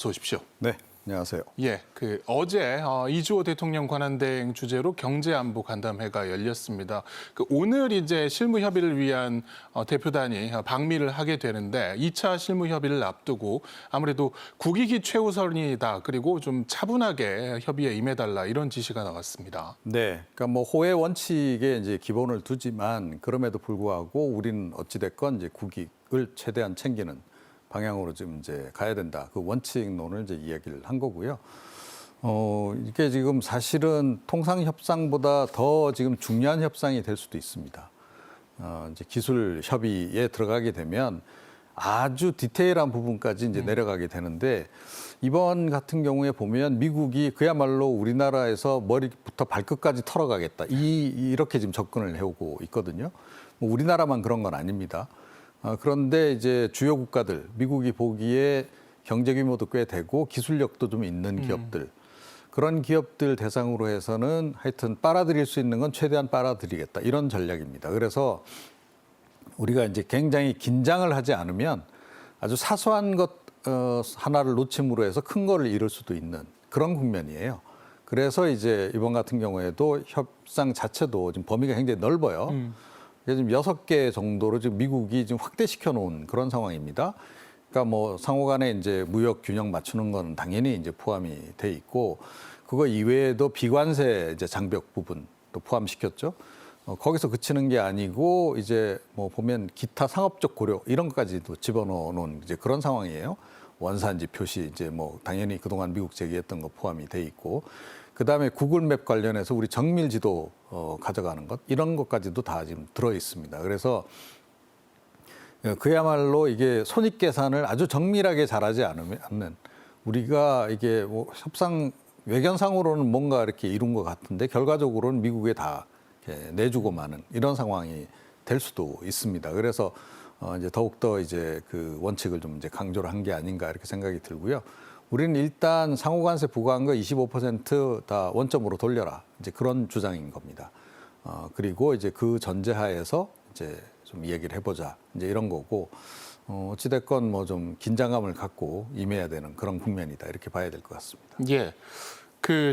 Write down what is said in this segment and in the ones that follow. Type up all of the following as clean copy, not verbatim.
어서 오십시오. 네, 안녕하세요. 예, 어제 이주호 대통령 권한대행 주재로 경제안보 간담회가 열렸습니다. 오늘 이제 실무 협의를 위한 대표단이 방미를 하게 되는데 2차 실무 협의를 앞두고 아무래도 국익이 최우선이다. 그리고 좀 차분하게 협의에 임해달라 이런 지시가 나왔습니다. 네, 그러니까 뭐 호혜 원칙에 이제 기본을 두지만 그럼에도 불구하고 우리는 어찌됐건 이제 국익을 최대한 챙기는 방향으로 지금 이제 가야 된다. 그 원칙론을 이제 이야기를 한 거고요. 이게 지금 사실은 통상 협상보다 더 지금 중요한 협상이 될 수도 있습니다. 이제 기술 협의에 들어가게 되면 아주 디테일한 부분까지 이제 내려가게 되는데 이번 같은 경우에 보면 미국이 그야말로 우리나라에서 머리부터 발끝까지 털어가겠다. 이렇게 지금 접근을 해오고 있거든요. 뭐 우리나라만 그런 건 아닙니다. 그런데 이제 주요 국가들, 미국이 보기에 경제 규모도 꽤 되고 기술력도 좀 있는 기업들, 그런 기업들 대상으로 해서는 하여튼 빨아들일 수 있는 건 최대한 빨아들이겠다. 이런 전략입니다. 그래서 우리가 이제 굉장히 긴장을 하지 않으면 아주 사소한 것 하나를 놓침으로 해서 큰 거를 잃을 수도 있는 그런 국면이에요. 그래서 이제 이번 같은 경우에도 협상 자체도 지금 범위가 굉장히 넓어요. 지금 6개 정도로 지금 미국이 지금 확대시켜 놓은 그런 상황입니다. 그러니까 뭐 상호 간에 이제 무역 균형 맞추는 건 당연히 이제 포함이 돼 있고 그거 이외에도 비관세 이제 장벽 부분도 포함시켰죠. 거기서 그치는 게 아니고 이제 뭐 보면 기타 상업적 고려 이런 것까지도 집어넣어 놓은 이제 그런 상황이에요. 원산지 표시 이제 뭐 당연히 그동안 미국 제기했던 거 포함이 돼 있고 그다음에 구글맵 관련해서 우리 정밀 지도 가져가는 것 이런 것까지도 다 지금 들어 있습니다. 그래서 그야말로 이게 손익 계산을 아주 정밀하게 잘하지 않는 우리가 이게 뭐 협상 외견상으로는 뭔가 이렇게 이룬 것 같은데 결과적으로는 미국에 다 이렇게 내주고 마는 이런 상황이 될 수도 있습니다. 그래서 이제 더욱더 이제 그 원칙을 좀 이제 강조를 한 게 아닌가 이렇게 생각이 들고요. 우리는 일단 상호관세 부과한 거 25%다 원점으로 돌려라. 이제 그런 주장인 겁니다. 그리고 이제 그 전제하에서 이제 좀 얘기를 해보자. 이제 이런 거고, 어찌됐건 뭐 좀 긴장감을 갖고 임해야 되는 그런 국면이다. 이렇게 봐야 될 것 같습니다. 예.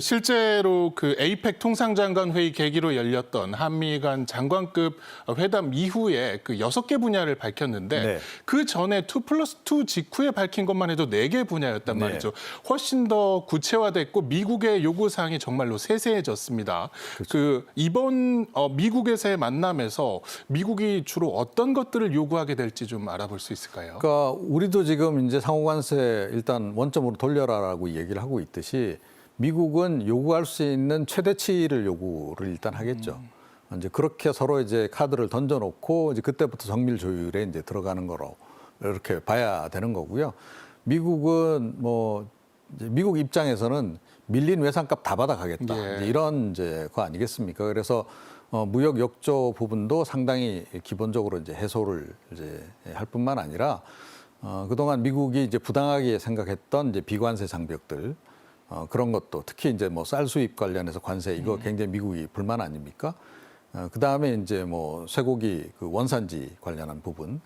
실제로 에이펙 통상장관 회의 계기로 열렸던 한미 간 장관급 회담 이후에 6개 분야를 밝혔는데 네. 그 전에 2+2 직후에 밝힌 것만 해도 4개 분야였단 말이죠. 훨씬 더 구체화됐고 미국의 요구사항이 정말로 세세해졌습니다. 그렇죠. 이번 미국에서의 만남에서 미국이 주로 어떤 것들을 요구하게 될지 좀 알아볼 수 있을까요? 그러니까 우리도 지금 이제 상호관세 일단 원점으로 돌려라라고 얘기를 하고 있듯이 미국은 요구할 수 있는 최대치를 요구를 일단 하겠죠. 이제 그렇게 서로 이제 카드를 던져놓고 이제 그때부터 정밀 조율에 이제 들어가는 거로 이렇게 봐야 되는 거고요. 미국은 뭐 이제 미국 입장에서는 밀린 외상값 다 받아가겠다. 예. 이제 이런 이제 거 아니겠습니까? 그래서 무역 역조 부분도 상당히 기본적으로 이제 해소를 이제 할 뿐만 아니라 그동안 미국이 이제 부당하게 생각했던 이제 비관세 장벽들. 그런 것도 특히 이제 뭐 쌀 수입 관련해서 관세 이거 굉장히 미국이 불만 아닙니까? 그 다음에 이제 뭐 쇠고기 그 원산지 관련한 부분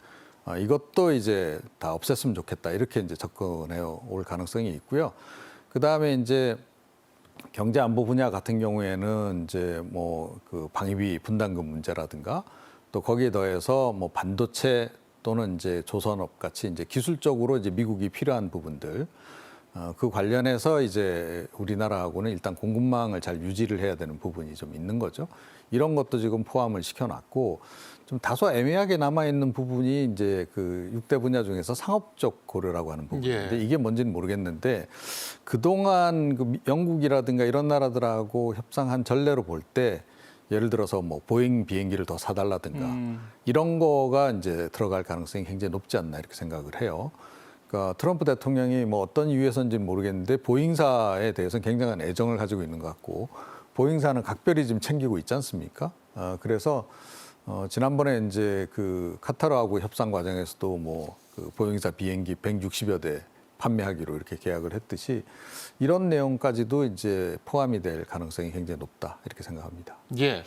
이것도 이제 다 없앴으면 좋겠다 이렇게 이제 접근해 올 가능성이 있고요. 그 다음에 이제 경제 안보 분야 같은 경우에는 이제 뭐 그 방위비 분담금 문제라든가 또 거기에 더해서 뭐 반도체 또는 이제 조선업 같이 이제 기술적으로 이제 미국이 필요한 부분들. 그 관련해서 이제 우리나라하고는 일단 공급망을 잘 유지를 해야 되는 부분이 좀 있는 거죠. 이런 것도 지금 포함을 시켜놨고 좀 다소 애매하게 남아있는 부분이 이제 그 6대 분야 중에서 상업적 고려라고 하는 부분인데 이게 뭔지는 모르겠는데 그동안 그 영국이라든가 이런 나라들하고 협상한 전례로 볼 때 예를 들어서 뭐 보잉 비행기를 더 사달라든가 이런 거가 이제 들어갈 가능성이 굉장히 높지 않나 이렇게 생각을 해요. 그러니까 트럼프 대통령이 뭐 어떤 이유에서인지는 모르겠는데 보잉사에 대해서는 굉장한 애정을 가지고 있는 것 같고 보잉사는 각별히 지금 챙기고 있지 않습니까? 그래서 지난번에 이제 그 카타르하고 협상 과정에서도 뭐 그 보잉사 비행기 160여 대 판매하기로 이렇게 계약을 했듯이 이런 내용까지도 이제 포함이 될 가능성이 굉장히 높다 이렇게 생각합니다. 예.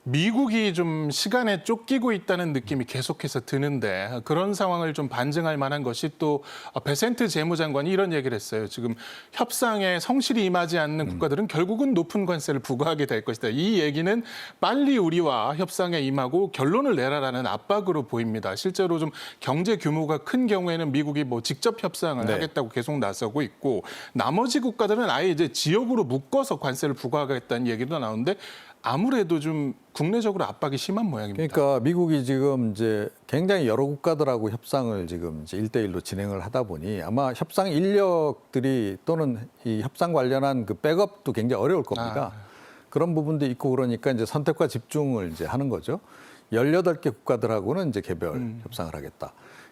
미국이 좀 시간에 쫓기고 있다는 느낌이 계속해서 드는데 그런 상황을 좀 반증할 만한 것이 또 베센트 재무장관이 이런 얘기를 했어요. 지금 협상에 성실히 임하지 않는 국가들은 결국은 높은 관세를 부과하게 될 것이다. 이 얘기는 빨리 우리와 협상에 임하고 결론을 내라라는 압박으로 보입니다. 실제로 좀 경제 규모가 큰 경우에는 미국이 뭐 직접 협상을 네. 하겠다고 계속 나서고 있고 나머지 국가들은 아예 이제 지역으로 묶어서 관세를 부과하겠다는 얘기도 나오는데 아무래도 좀 국내적으로 압박이 심한 모양입니다. 그러니까 미국이 지금 이제 굉장히 여러 국가들하고 협상을 지금 이제 1대1로 진행을 하다 보니 아마 협상 인력들이 또는 이 협상 관련한 그 백업도 굉장히 어려울 겁니다. 그런 부분도 있고 그러니까 이제 선택과 집중을 이제 하는 거죠. 18개 국가들하고는 이제 개별 협상을 하겠다.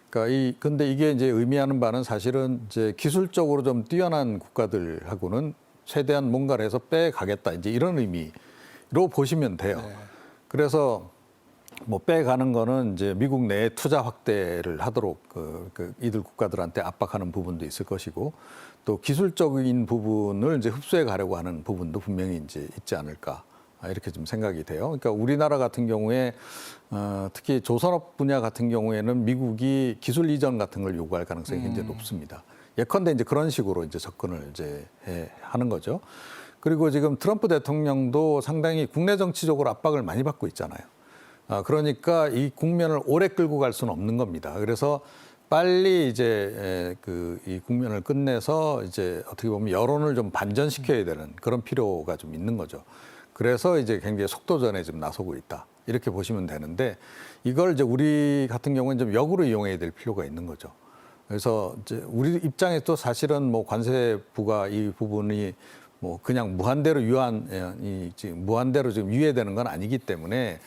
그러니까 근데 이게 이제 의미하는 바는 사실은 이제 기술적으로 좀 뛰어난 국가들하고는 최대한 뭔가를 해서 빼가겠다. 이제 이런 의미로 보시면 돼요. 네. 그래서 뭐 빼가는 거는 이제 미국 내에 투자 확대를 하도록 이들 국가들한테 압박하는 부분도 있을 것이고 또 기술적인 부분을 이제 흡수해 가려고 하는 부분도 분명히 이제 있지 않을까 이렇게 좀 생각이 돼요. 그러니까 우리나라 같은 경우에 특히 조선업 분야 같은 경우에는 미국이 기술 이전 같은 걸 요구할 가능성이 굉장히 높습니다. 예컨대 이제 그런 식으로 이제 접근을 이제 하는 거죠. 그리고 지금 트럼프 대통령도 상당히 국내 정치적으로 압박을 많이 받고 있잖아요. 그러니까 이 국면을 오래 끌고 갈 수는 없는 겁니다. 그래서 빨리 이제 이 국면을 끝내서 이제 어떻게 보면 여론을 좀 반전시켜야 되는 그런 필요가 좀 있는 거죠. 그래서 이제 굉장히 속도전에 좀 나서고 있다. 이렇게 보시면 되는데 이걸 이제 우리 같은 경우는 좀 역으로 이용해야 될 필요가 있는 거죠. 그래서 이제 우리 입장에서 사실은 뭐 관세 부과 이 부분이 뭐 그냥 무한대로 무한대로 지금 유예되는 건 아니기 때문에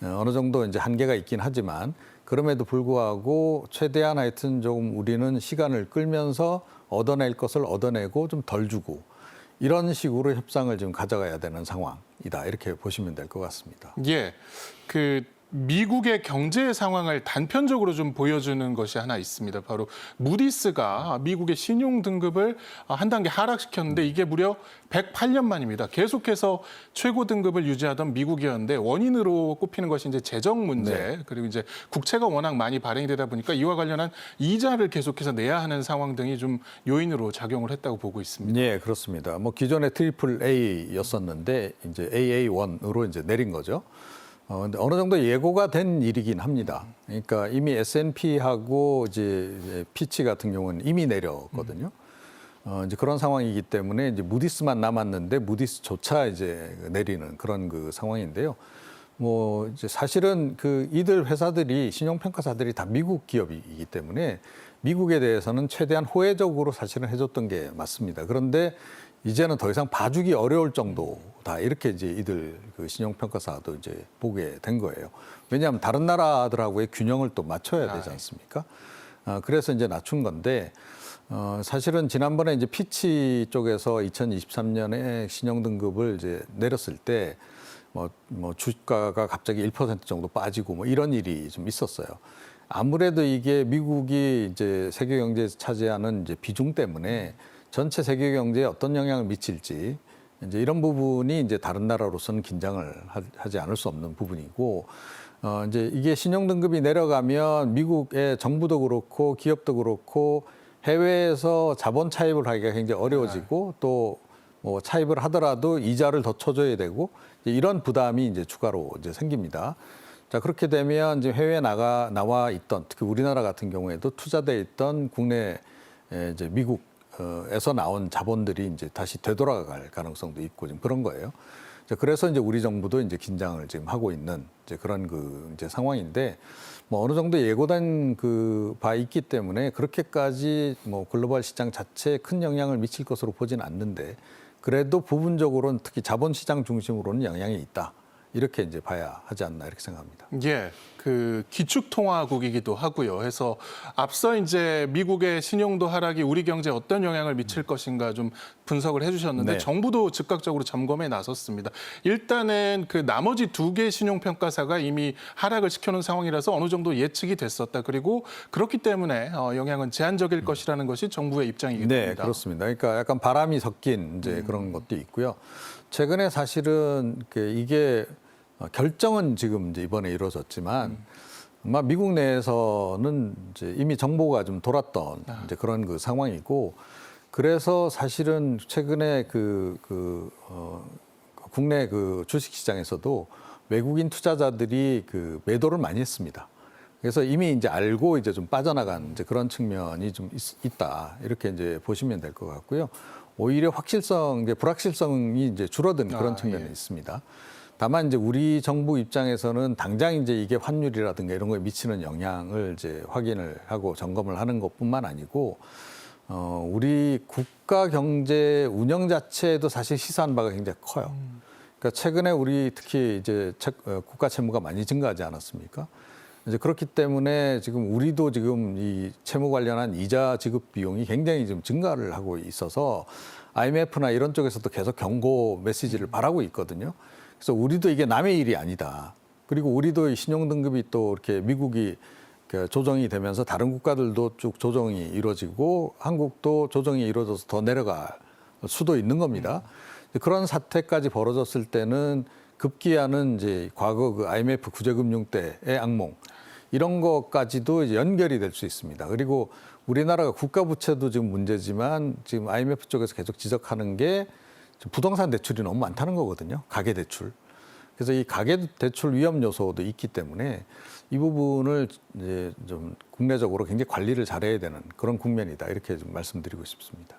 어느 정도 이제 한계가 있긴 하지만 그럼에도 불구하고 최대한 하여튼 조금 우리는 시간을 끌면서 얻어낼 것을 얻어내고 좀 덜 주고 이런 식으로 협상을 지금 가져가야 되는 상황이다 이렇게 보시면 될 것 같습니다. 예, 미국의 경제 상황을 단편적으로 좀 보여주는 것이 하나 있습니다. 바로 무디스가 미국의 신용 등급을 한 단계 하락시켰는데 이게 무려 108년 만입니다. 계속해서 최고 등급을 유지하던 미국이었는데 원인으로 꼽히는 것이 이제 재정 문제 네. 그리고 이제 국채가 워낙 많이 발행이 되다 보니까 이와 관련한 이자를 계속해서 내야 하는 상황 등이 좀 요인으로 작용을 했다고 보고 있습니다. 네, 그렇습니다. 뭐 기존에 트리플 A였었는데 이제 AA1으로 이제 내린 거죠. 근데 어느 정도 예고가 된 일이긴 합니다. 그러니까 이미 S&P하고 이제 피치 같은 경우는 이미 내렸거든요. 이제 그런 상황이기 때문에 이제 무디스만 남았는데 무디스조차 이제 내리는 그런 그 상황인데요. 뭐 이제 사실은 이들 회사들이 신용평가사들이 다 미국 기업이기 때문에 미국에 대해서는 최대한 호혜적으로 사실은 해줬던 게 맞습니다. 그런데 이제는 더 이상 봐주기 어려울 정도다 이렇게 이제 이들 신용평가사도 이제 보게 된 거예요. 왜냐하면 다른 나라들하고의 균형을 또 맞춰야 되지 않습니까? 그래서 이제 낮춘 건데 사실은 지난번에 이제 피치 쪽에서 2023년에 신용 등급을 이제 내렸을 때 뭐 주가가 갑자기 1% 정도 빠지고 뭐 이런 일이 좀 있었어요. 아무래도 이게 미국이 이제 세계 경제에서 차지하는 이제 비중 때문에 전체 세계 경제에 어떤 영향을 미칠지 이제 이런 부분이 이제 다른 나라로서는 긴장을 하지 않을 수 없는 부분이고 이제 이게 신용 등급이 내려가면 미국의 정부도 그렇고 기업도 그렇고 해외에서 자본 차입을 하기가 굉장히 어려워지고 또 뭐 차입을 하더라도 이자를 더 쳐줘야 되고 이런 부담이 이제 추가로 이제 생깁니다. 자, 그렇게 되면 이제 해외에 나와 있던 특히 우리나라 같은 경우에도 투자돼 있던 국내 이제 미국에서 나온 자본들이 이제 다시 되돌아갈 가능성도 있고 지금 그런 거예요. 그래서 이제 우리 정부도 이제 긴장을 지금 하고 있는 이제 그런 이제 상황인데 뭐 어느 정도 예고된 바 있기 때문에 그렇게까지 뭐 글로벌 시장 자체에 큰 영향을 미칠 것으로 보지는 않는데 그래도 부분적으로는 특히 자본시장 중심으로는 영향이 있다. 이렇게 이제 봐야 하지 않나 이렇게 생각합니다. 예, 기축통화국이기도 하고요. 해서 앞서 이제 미국의 신용도 하락이 우리 경제에 어떤 영향을 미칠 것인가 좀 분석을 해주셨는데 네. 정부도 즉각적으로 점검에 나섰습니다. 일단은 나머지 두 개 신용평가사가 이미 하락을 시켜놓은 상황이라서 어느 정도 예측이 됐었다. 그리고 그렇기 때문에 영향은 제한적일 것이라는 것이 정부의 입장이기도 네, 합니다. 그렇습니다. 그러니까 약간 바람이 섞인 이제 그런 것도 있고요. 최근에 사실은 이게 결정은 지금 이제 이번에 이루어졌지만 아마 미국 내에서는 이제 이미 정보가 좀 돌았던 이제 그런 그 상황이고 그래서 사실은 최근에 국내 그 주식시장에서도 외국인 투자자들이 그 매도를 많이 했습니다. 그래서 이미 이제 알고 이제 좀 빠져나간 이제 그런 측면이 좀 있다 이렇게 이제 보시면 될 것 같고요. 오히려 확실성, 이제 불확실성이 이제 줄어든 그런 측면이 예. 있습니다. 다만 이제 우리 정부 입장에서는 당장 이제 이게 환율이라든가 이런 거에 미치는 영향을 이제 확인을 하고 점검을 하는 것뿐만 아니고 우리 국가 경제 운영 자체도 사실 시사한 바가 굉장히 커요. 그러니까 최근에 우리 특히 이제 국가 채무가 많이 증가하지 않았습니까? 이제 그렇기 때문에 지금 우리도 지금 이 채무 관련한 이자 지급 비용이 굉장히 좀 증가를 하고 있어서 IMF나 이런 쪽에서도 계속 경고 메시지를 바라고 있거든요. 그래서 우리도 이게 남의 일이 아니다. 그리고 우리도 신용등급이 또 이렇게 미국이 조정이 되면서 다른 국가들도 쭉 조정이 이루어지고 한국도 조정이 이루어져서 더 내려갈 수도 있는 겁니다. 그런 사태까지 벌어졌을 때는 급기야는 이제 과거 그 IMF 구제금융 때의 악몽 이런 것까지도 이제 연결이 될 수 있습니다. 그리고 우리나라가 국가 부채도 지금 문제지만 지금 IMF 쪽에서 계속 지적하는 게 부동산 대출이 너무 많다는 거거든요. 가계 대출. 그래서 이 가계 대출 위험 요소도 있기 때문에 이 부분을 이제 좀 국내적으로 굉장히 관리를 잘해야 되는 그런 국면이다. 이렇게 좀 말씀드리고 싶습니다.